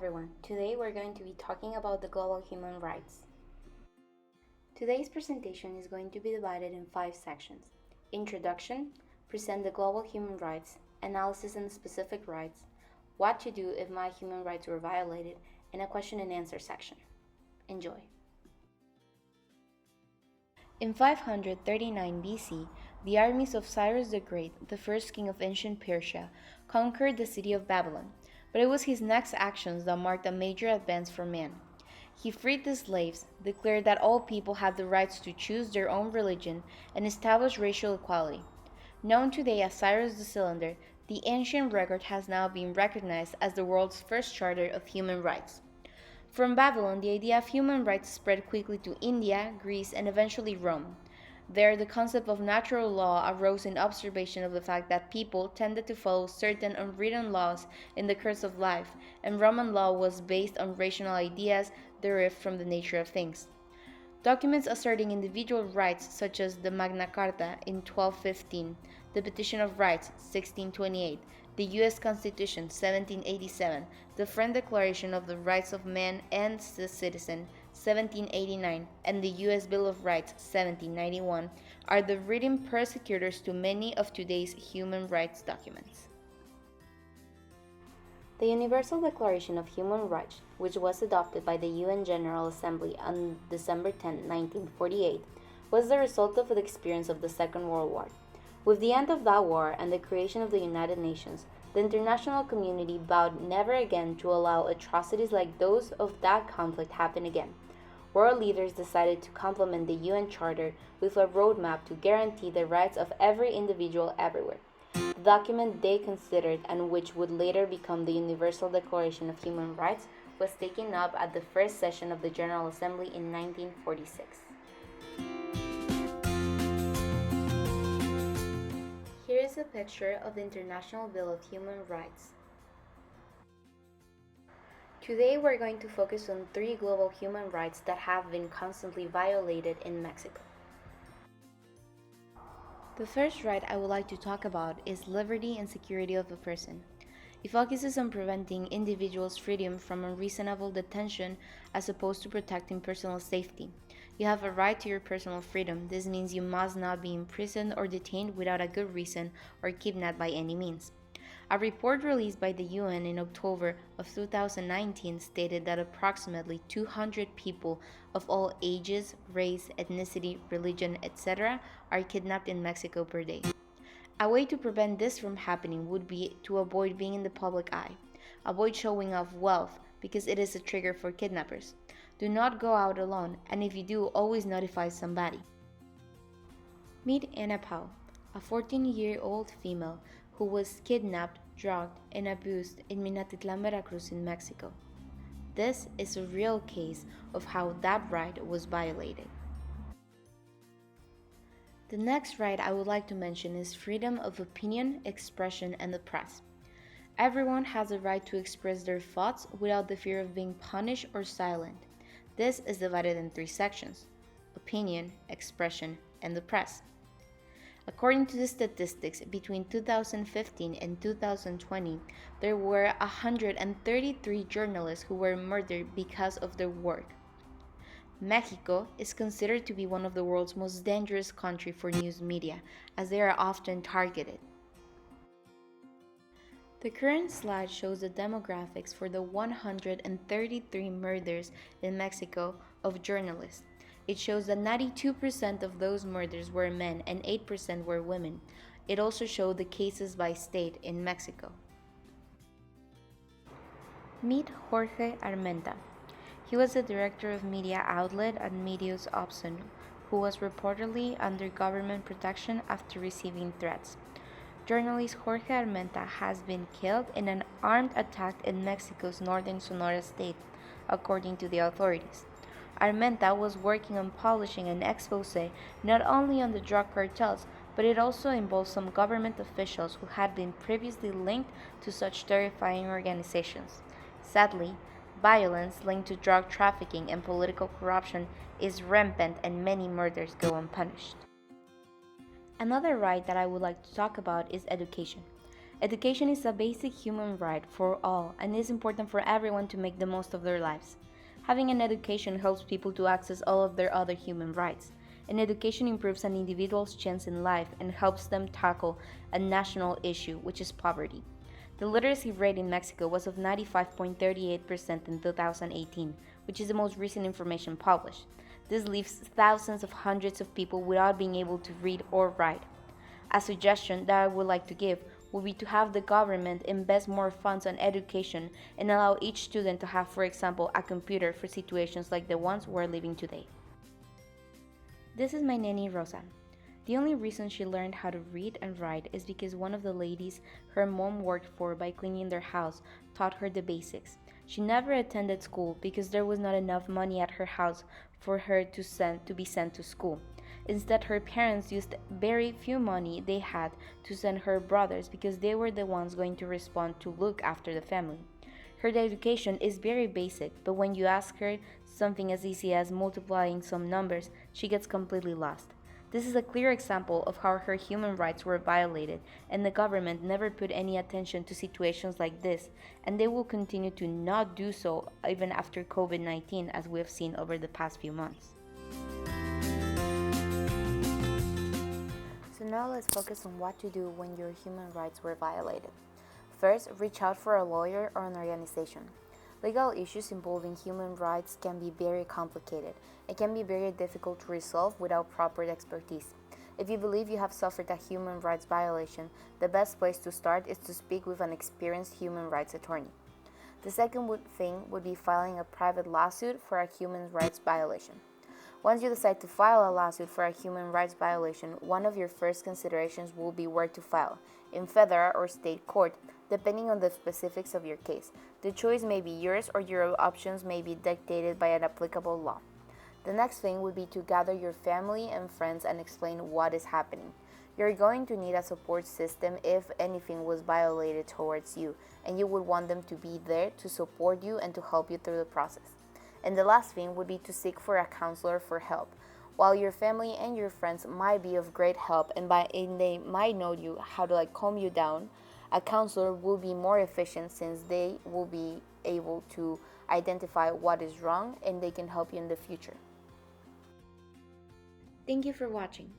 everyone. Today we're going to be talking about the global human rights. Today's presentation is going to be divided in 5 sections. Introduction, present the global human rights, analysis and specific rights, what to do if my human rights were violated, and a question and answer section. Enjoy. In 539 BC, the armies of Cyrus the Great, the first king of ancient Persia, conquered the city of Babylon, but it was his next actions that marked a major advance for man. He freed the slaves, declared that all people had the rights to choose their own religion, and established racial equality. Known today as Cyrus the Cylinder, the ancient record has now been recognized as the world's first charter of human rights. From Babylon, the idea of human rights spread quickly to India, Greece, and eventually Rome. There, the concept of natural law arose in observation of the fact that people tended to follow certain unwritten laws in the course of life, and Roman law was based on rational ideas derived from the nature of things. Documents asserting individual rights, such as the Magna Carta in 1215, the Petition of Rights 1628, the U.S. Constitution 1787, the Friend Declaration of the Rights of Man and the Citizen 1789, and the U.S. Bill of Rights 1791 are the written persecutors to many of today's human rights documents. The Universal Declaration of Human Rights, which was adopted by the UN General Assembly on December 10, 1948, was the result of the experience of the Second World War. With the end of that war and the creation of the United Nations, the international community vowed never again to allow atrocities like those of that conflict happen again. World leaders decided to complement the UN Charter with a roadmap to guarantee the rights of every individual everywhere. The document they considered, and which would later become the Universal Declaration of Human Rights, was taken up at the first session of the General Assembly in 1946. Here is a picture of the International Bill of Human Rights. Today we're going to focus on 3 global human rights that have been constantly violated in Mexico. The first right I would like to talk about is liberty and security of a person. It focuses on preventing individuals' freedom from unreasonable detention as opposed to protecting personal safety. You have a right to your personal freedom. This means you must not be imprisoned or detained without a good reason or kidnapped by any means. A report released by the UN in October of 2019 stated that approximately 200 people of all ages, race, ethnicity, religion, etc. are kidnapped in Mexico per day. A way to prevent this from happening would be to avoid being in the public eye. Avoid showing off wealth because it is a trigger for kidnappers. Do not go out alone, and if you do, always notify somebody. Meet Ana Pau, a 14-year-old female who was kidnapped, drugged, and abused in Minatitlan, Veracruz in Mexico. This is a real case of how that right was violated. The next right I would like to mention is freedom of opinion, expression, and the press. Everyone has a right to express their thoughts without the fear of being punished or silent. This is divided in 3 sections: opinion, expression, and the press. According to the statistics, between 2015 and 2020, there were 133 journalists who were murdered because of their work. Mexico is considered to be one of the world's most dangerous countries for news media, as they are often targeted. The current slide shows the demographics for the 133 murders in Mexico of journalists. It shows that 92% of those murders were men and 8% were women. It also showed the cases by state in Mexico. Meet Jorge Armenta. He was the director of media outlet at Medios Opson, who was reportedly under government protection after receiving threats. Journalist Jorge Armenta has been killed in an armed attack in Mexico's northern Sonora state, according to the authorities. Armenta was working on publishing an exposé not only on the drug cartels, but it also involved some government officials who had been previously linked to such terrifying organizations. Sadly, violence linked to drug trafficking and political corruption is rampant and many murders go unpunished. Another right that I would like to talk about is education. Education is a basic human right for all and is important for everyone to make the most of their lives. Having an education helps people to access all of their other human rights. And education improves an individual's chance in life and helps them tackle a national issue, which is poverty. The literacy rate in Mexico was of 95.38% in 2018, which is the most recent information published. This leaves thousands of hundreds of people without being able to read or write. A suggestion that I would like to give would be to have the government invest more funds on education and allow each student to have, for example, a computer for situations like the ones we're living today. This is my nanny Rosa. The only reason she learned how to read and write is because one of the ladies her mom worked for by cleaning their house taught her the basics. She never attended school because there was not enough money at her house for her to be sent to school. Instead, her parents used very few money they had to send her brothers because they were the ones going to respond to look after the family. Her education is very basic, but when you ask her something as easy as multiplying some numbers, she gets completely lost. This is a clear example of how her human rights were violated, and the government never put any attention to situations like this, and they will continue to not do so even after COVID-19, as we have seen over the past few months. So now let's focus on what to do when your human rights were violated. First, reach out for a lawyer or an organization. Legal issues involving human rights can be very complicated. It can be very difficult to resolve without proper expertise. If you believe you have suffered a human rights violation, the best place to start is to speak with an experienced human rights attorney. The second thing would be filing a private lawsuit for a human rights violation. Once you decide to file a lawsuit for a human rights violation, one of your first considerations will be where to file, in federal or state court, depending on the specifics of your case. The choice may be yours, or your options may be dictated by an applicable law. The next thing would be to gather your family and friends and explain what is happening. You're going to need a support system if anything was violated towards you, and you would want them to be there to support you and to help you through the process. And the last thing would be to seek for a counselor for help. While your family and your friends might be of great help and they might know you how to calm you down, a counselor will be more efficient since they will be able to identify what is wrong and they can help you in the future. Thank you for watching.